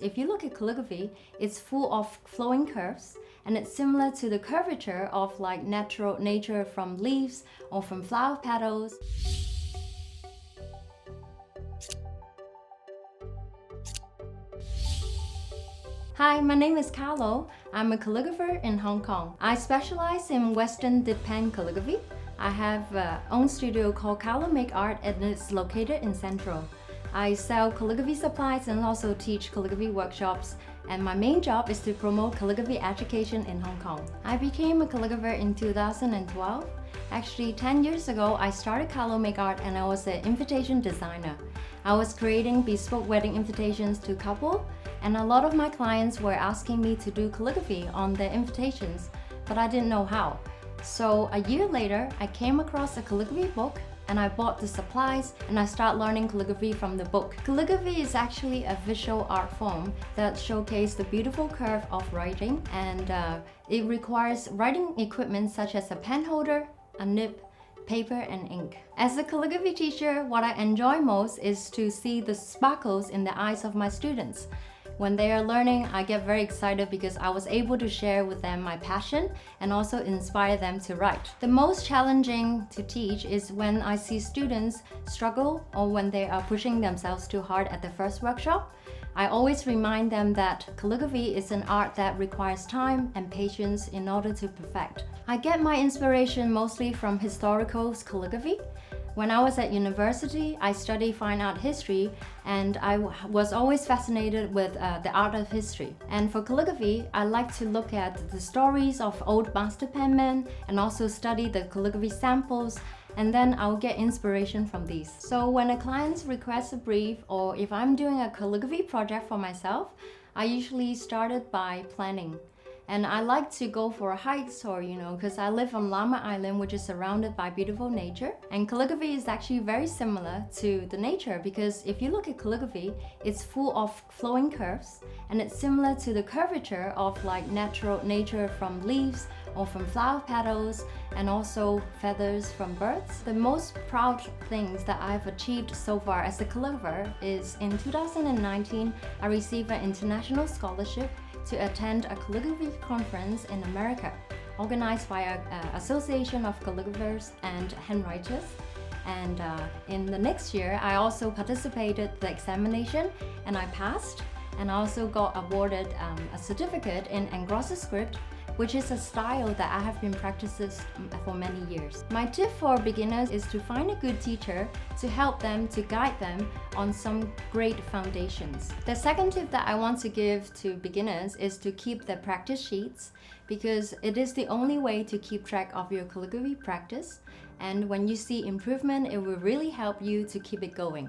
If you look at calligraphy, it's full of flowing curves, and it's similar to the curvature of like natural nature from leaves or from flower petals. Hi, my name is Kalo. I'm a calligrapher in Hong Kong. I specialize in Western dip pen calligraphy. I have my own studio called Kalo Make Art, and it's located in Central. I sell calligraphy supplies and also teach calligraphy workshops, and my main job is to promote calligraphy education in Hong Kong. I became a calligrapher in 2012. Actually, 10 years ago, I started Kalo Make Art and I was an invitation designer. I was creating bespoke wedding invitations to couples, and a lot of my clients were asking me to do calligraphy on their invitations, but I didn't know how. So a year later, I came across a calligraphy book and I bought the supplies and I started learning calligraphy from the book. Calligraphy is actually a visual art form that showcases the beautiful curve of writing, and it requires writing equipment such as a pen holder, a nib, paper and ink. As a calligraphy teacher, what I enjoy most is to see the sparkles in the eyes of my students. When they are learning, I get very excited because I was able to share with them my passion and also inspire them to write. The most challenging to teach is when I see students struggle or when they are pushing themselves too hard at the first workshop. I always remind them that calligraphy is an art that requires time and patience in order to perfect. I get my inspiration mostly from historical calligraphy. When I was at university, I studied fine art history, and I was always fascinated with the art of history. And for calligraphy, I like to look at the stories of old master penmen and also study the calligraphy samples, and then I'll get inspiration from these. So when a client requests a brief, or if I'm doing a calligraphy project for myself, I usually started by planning. And I like to go for hikes because I live on Llama Island, which is surrounded by beautiful nature. And calligraphy is actually very similar to the nature, because if you look at calligraphy, it's full of flowing curves, and it's similar to the curvature of like natural nature from leaves or from flower petals and also feathers from birds. The most proud things that I've achieved so far as a calligrapher is in 2019, I received an international scholarship to attend a calligraphy conference in America, organized by an association of calligraphers and handwriters. And in the next year, I also participated in the examination and I passed, and I also got awarded a certificate in engrossed script, which is a style that I have been practicing for many years. My tip for beginners is to find a good teacher to help them, to guide them on some great foundations. The second tip that I want to give to beginners is to keep the practice sheets, because it is the only way to keep track of your calligraphy practice. And when you see improvement, it will really help you to keep it going.